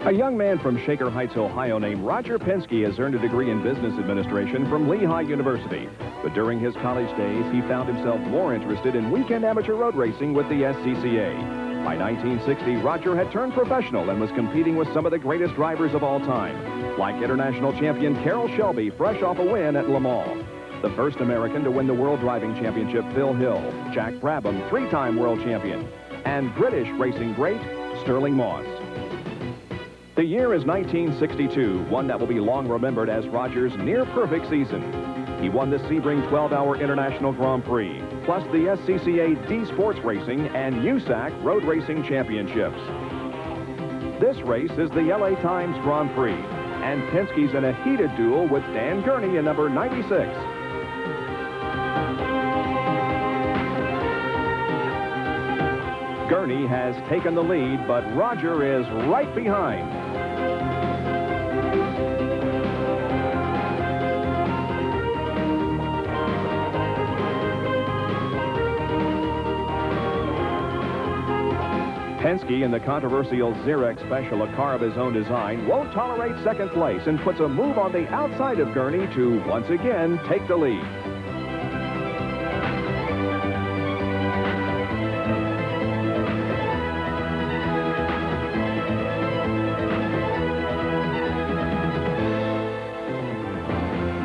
A young man from Shaker Heights, Ohio named Roger Penske has earned a degree in business administration from Lehigh University. But during his college days, he found himself more interested in weekend amateur road racing with the SCCA. By 1960, Roger had turned professional and was competing with some of the greatest drivers of all time, like international champion Carroll Shelby, fresh off a win at Le Mans. The first American to win the World Driving Championship, Phil Hill, Jack Brabham, three-time world champion, and British racing great Sterling Moss. The year is 1962, one that will be long remembered as Roger's near-perfect season. He won the Sebring 12-hour International Grand Prix, plus the SCCA D Sports Racing and USAC Road Racing Championships. This race is the LA Times Grand Prix, and Penske's in a heated duel with Dan Gurney in number 96. Gurney has taken the lead, but Roger is right behind. Penske in the controversial Xerox Special, a car of his own design, won't tolerate second place and puts a move on the outside of Gurney to once again take the lead.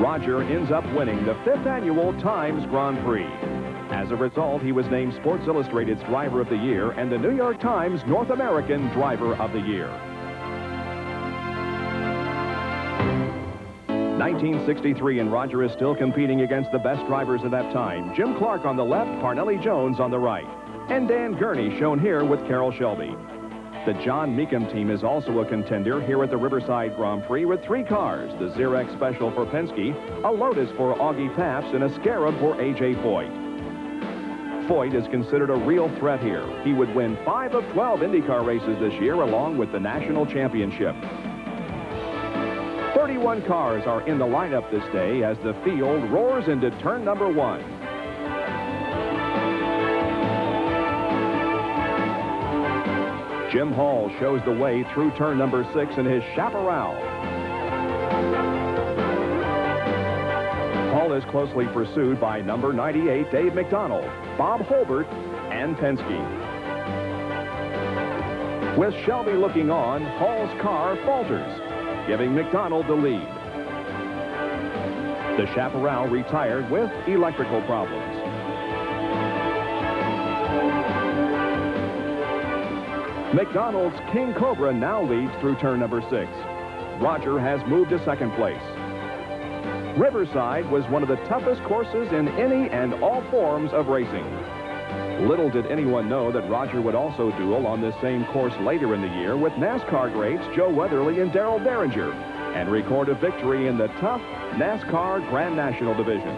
Roger ends up winning the 5th annual Times Grand Prix. As a result, he was named Sports Illustrated's Driver of the Year and the New York Times North American Driver of the Year. 1963, and Roger is still competing against the best drivers of that time. Jim Clark on the left, Parnelli Jones on the right. And Dan Gurney shown here with Carroll Shelby. The John Meekum team is also a contender here at the Riverside Grand Prix with 3 cars, the Xerox Special for Penske, a Lotus for Augie Paps, and a Scarab for A.J. Foyt. Foyt is considered a real threat here. He would win 5 of 12 IndyCar races this year, along with the national championship. 31 cars are in the lineup this day as the field roars into turn number 1. Jim Hall shows the way through turn number 6 in his Chaparral. Hall is closely pursued by number 98, Dave McDonald, Bob Holbert, and Penske. With Shelby looking on, Hall's car falters, giving McDonald the lead. The Chaparral retired with electrical problems. McDonald's King Cobra now leads through turn number 6. Roger has moved to second place. Riverside was one of the toughest courses in any and all forms of racing. Little did anyone know that Roger would also duel on this same course later in the year with NASCAR greats Joe Weatherly and Darrell Derringer and record a victory in the tough NASCAR Grand National Division.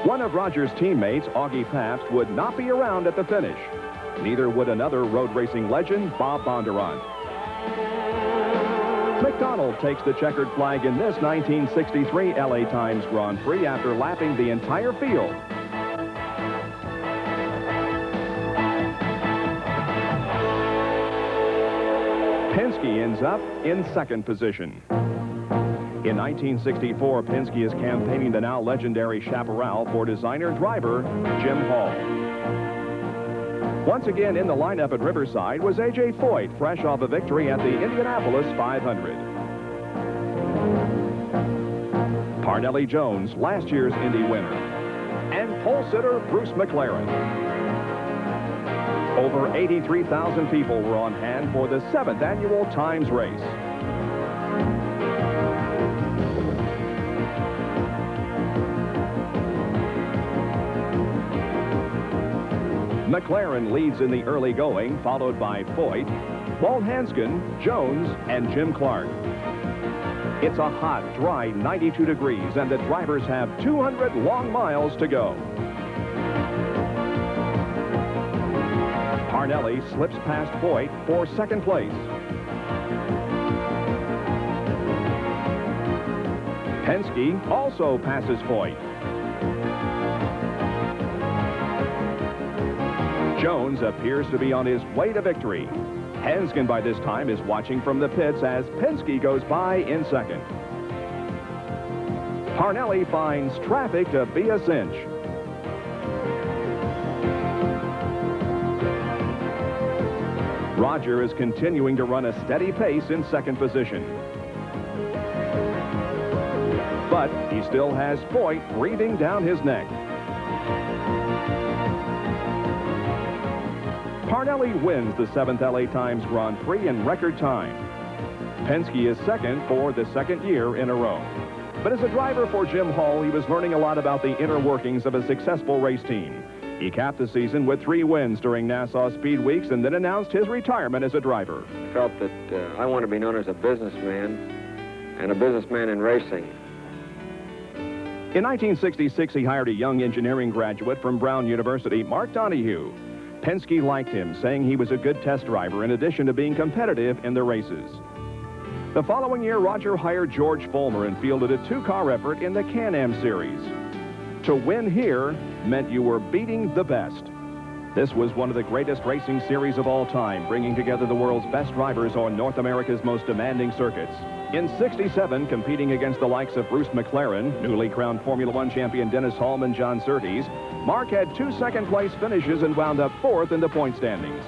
One of Roger's teammates, Augie Paps, would not be around at the finish. Neither would another road racing legend, Bob Bondurant. McDonald takes the checkered flag in this 1963 LA Times Grand Prix after lapping the entire field. Penske ends up in second position. In 1964, Penske is campaigning the now legendary Chaparral for designer-driver Jim Hall. Once again in the lineup at Riverside was A.J. Foyt, fresh off a victory at the Indianapolis 500. Parnelli Jones, last year's Indy winner. And pole sitter Bruce McLaren. Over 83,000 people were on hand for the 7th annual Times race. McLaren leads in the early going, followed by Foyt, Walt Hanskin, Jones, and Jim Clark. It's a hot, dry 92 degrees, and the drivers have 200 long miles to go. Parnelli slips past Foyt for second place. Penske also passes Foyt. Jones appears to be on his way to victory. Hanskin by this time is watching from the pits as Penske goes by in second. Parnelli finds traffic to be a cinch. Roger is continuing to run a steady pace in second position. But he still has Foyt breathing down his neck. Parnelli wins the 7th LA Times Grand Prix in record time. Penske is second for the second year in a row. But as a driver for Jim Hall, he was learning a lot about the inner workings of a successful race team. He capped the season with 3 wins during Nassau Speed Weeks and then announced his retirement as a driver. I felt that I want to be known as a businessman and a businessman in racing. In 1966, he hired a young engineering graduate from Brown University, Mark Donohue. Penske liked him, saying he was a good test driver in addition to being competitive in the races. The following year, Roger hired George Fulmer and fielded a 2-car effort in the Can-Am Series. To win here meant you were beating the best. This was one of the greatest racing series of all time, bringing together the world's best drivers on North America's most demanding circuits. In '67, competing against the likes of Bruce McLaren, newly crowned Formula One champion Dennis Hulme and John Surtees, Mark had 2 second-place finishes and wound up 4th in the point standings.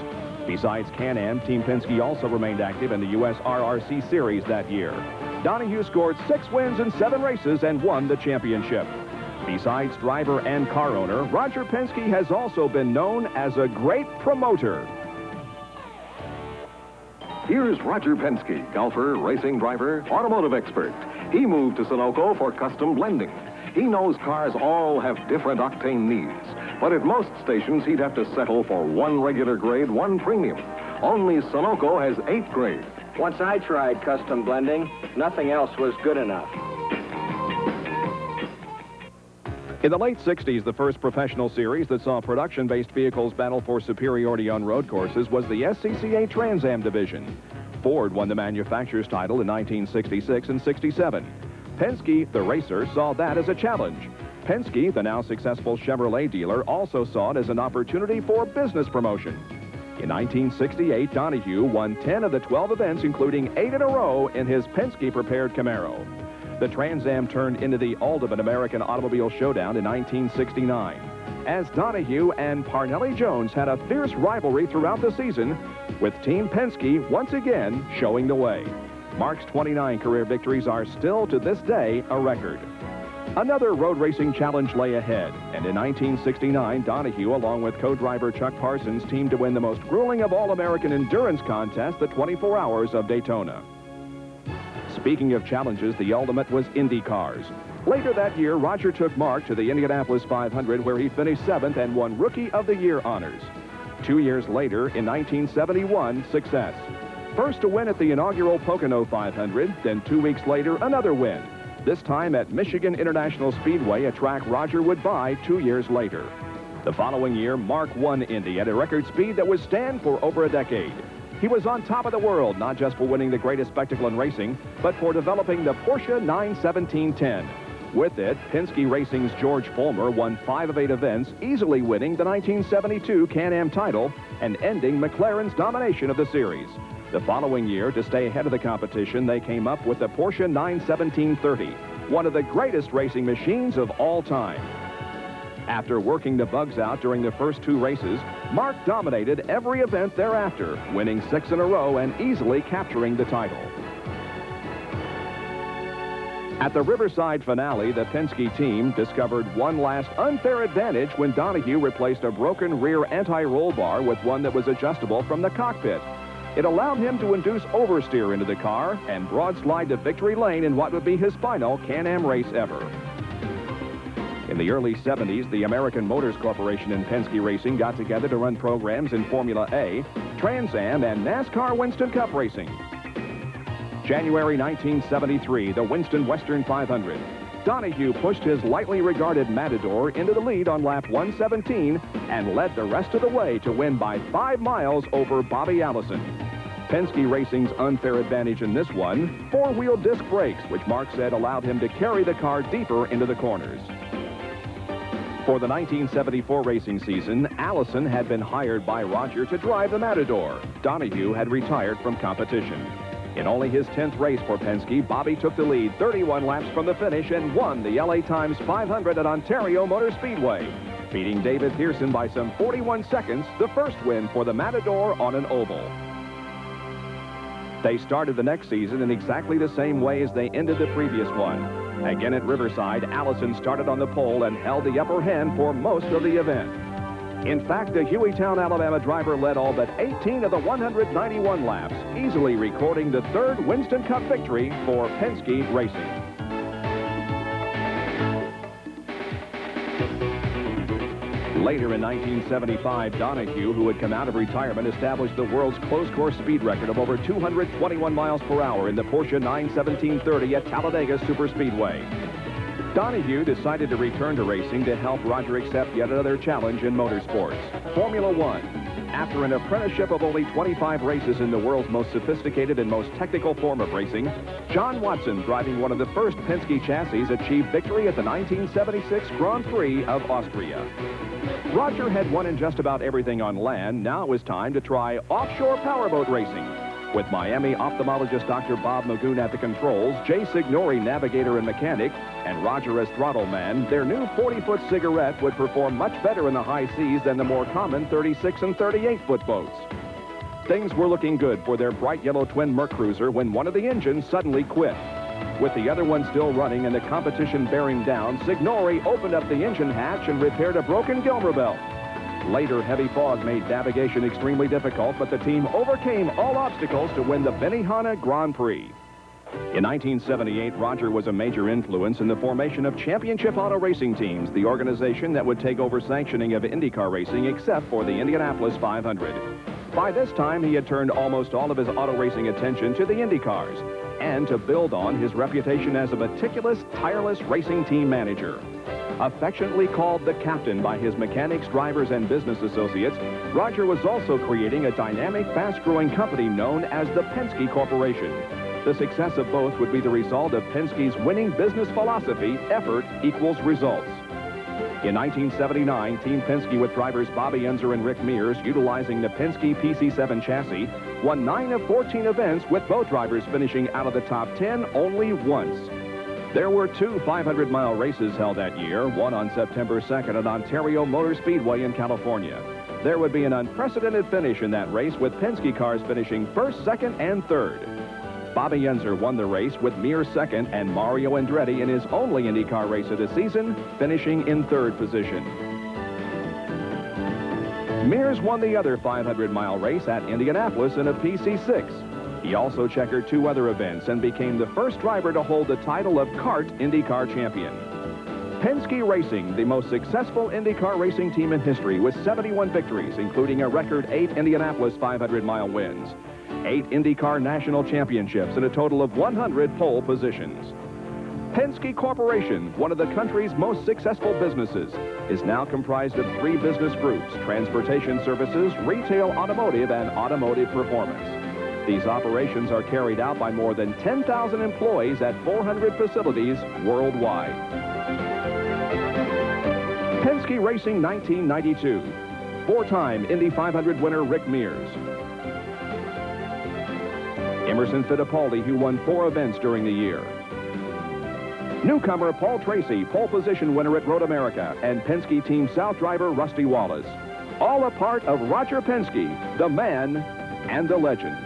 Besides Can-Am, Team Penske also remained active in the U.S. RRC Series that year. Donohue scored 6 wins in 7 races and won the championship. Besides driver and car owner, Roger Penske has also been known as a great promoter. Here's Roger Penske, golfer, racing driver, automotive expert. He moved to Sunoco for custom blending. He knows cars all have different octane needs, but at most stations he'd have to settle for 1 regular grade, 1 premium. Only Sunoco has 8 grades. Once I tried custom blending, nothing else was good enough. In the late 60s, the first professional series that saw production-based vehicles battle for superiority on road courses was the SCCA Trans Am division. Ford won the manufacturer's title in 1966 and 67. Penske, the racer, saw that as a challenge. Penske, the now successful Chevrolet dealer, also saw it as an opportunity for business promotion. In 1968, Donohue won 10 of the 12 events, including 8 in a row in his Penske-prepared Camaro. The Trans Am turned into the ultimate American automobile showdown in 1969, as Donohue and Parnelli Jones had a fierce rivalry throughout the season, with Team Penske once again showing the way. Mark's 29 career victories are still, to this day, a record. Another road racing challenge lay ahead, and in 1969, Donohue, along with co-driver Chuck Parsons, teamed to win the most grueling of all American endurance contests, the 24 Hours of Daytona. Speaking of challenges, the ultimate was Indy cars. Later that year, Roger took Mark to the Indianapolis 500, where he finished 7th and won Rookie of the Year honors. 2 years later, in 1971, success. First to win at the inaugural Pocono 500, then 2 weeks later, another win. This time at Michigan International Speedway, a track Roger would buy 2 years later. The following year, Mark won Indy at a record speed that would stand for over a decade. He was on top of the world, not just for winning the greatest spectacle in racing, but for developing the Porsche 91710. With it, Penske Racing's George Fulmer won 5 of 8 events, easily winning the 1972 Can-Am title and ending McLaren's domination of the series. The following year, to stay ahead of the competition, they came up with the Porsche 91730, one of the greatest racing machines of all time. After working the bugs out during the first 2 races, Mark dominated every event thereafter, winning 6 in a row and easily capturing the title. At the Riverside finale, the Penske team discovered one last unfair advantage when Donohue replaced a broken rear anti-roll bar with one that was adjustable from the cockpit. It allowed him to induce oversteer into the car and broad slide to victory lane in what would be his final Can-Am race ever. In the early 70s, the American Motors Corporation and Penske Racing got together to run programs in Formula A, Trans Am, and NASCAR Winston Cup racing. January 1973, the Winston Western 500. Donohue pushed his lightly regarded Matador into the lead on lap 117 and led the rest of the way to win by 5 miles over Bobby Allison. Penske Racing's unfair advantage in this one, 4-wheel disc brakes, which Mark said allowed him to carry the car deeper into the corners. For the 1974 racing season, Allison had been hired by Roger to drive the Matador. Donahue had retired from competition. In only his 10th race for Penske, Bobby took the lead 31 laps from the finish and won the LA Times 500 at Ontario Motor Speedway, beating David Pearson by some 41 seconds, the first win for the Matador on an oval. They started the next season in exactly the same way as they ended the previous one. Again at Riverside, Allison started on the pole and held the upper hand for most of the event. In fact, the Hueytown, Alabama driver led all but 18 of the 191 laps, easily recording the third Winston Cup victory for Penske Racing. Later in 1975, Donahue, who had come out of retirement, established the world's closed-course speed record of over 221 miles per hour in the Porsche 917-30 at Talladega Superspeedway. Donahue decided to return to racing to help Roger accept yet another challenge in motorsports, Formula One. After an apprenticeship of only 25 races in the world's most sophisticated and most technical form of racing, John Watson, driving one of the first Penske chassis, achieved victory at the 1976 Grand Prix of Austria. Roger had won in just about everything on land. Now it was time to try offshore powerboat racing. With Miami ophthalmologist Dr. Bob Magoon at the controls, Jay Signori, navigator and mechanic, and Roger as throttle man, their new 40-foot cigarette would perform much better in the high seas than the more common 36 and 38-foot boats. Things were looking good for their bright yellow twin Merc Cruiser when one of the engines suddenly quit. With the other one still running and the competition bearing down, Signori opened up the engine hatch and repaired a broken Gilmer belt. Later, heavy fog made navigation extremely difficult, but the team overcame all obstacles to win the Benihana Grand Prix. In 1978, Roger was a major influence in the formation of Championship Auto Racing Teams, the organization that would take over sanctioning of IndyCar racing except for the Indianapolis 500. By this time, he had turned almost all of his auto racing attention to the IndyCars and to build on his reputation as a meticulous, tireless racing team manager. Affectionately called the captain by his mechanics, drivers, and business associates, Roger was also creating a dynamic, fast-growing company known as the Penske Corporation. The success of both would be the result of Penske's winning business philosophy, effort equals results. In 1979, Team Penske with drivers Bobby Unser and Rick Mears, utilizing the Penske PC7 chassis, won 9 of 14 events, with both drivers finishing out of the top 10 only once. There were 2 500-mile races held that year, one on September 2nd at Ontario Motor Speedway in California. There would be an unprecedented finish in that race, with Penske cars finishing first, second, and third. Bobby Unser won the race, with Mears second and Mario Andretti in his only IndyCar race of the season, finishing in third position. Mears won the other 500-mile race at Indianapolis in a PC6. He also checkered 2 other events and became the first driver to hold the title of kart IndyCar champion. Penske Racing, the most successful IndyCar racing team in history, with 71 victories, including a record 8 Indianapolis 500-mile wins, 8 IndyCar national championships, and a total of 100 pole positions. Penske Corporation, one of the country's most successful businesses, is now comprised of 3 business groups: transportation services, retail automotive, and automotive performance. These operations are carried out by more than 10,000 employees at 400 facilities worldwide. Penske Racing 1992. 4-time Indy 500 winner Rick Mears. Emerson Fittipaldi, who won 4 events during the year. Newcomer Paul Tracy, pole position winner at Road America, and Penske Team South driver Rusty Wallace. All a part of Roger Penske, the man and the legend.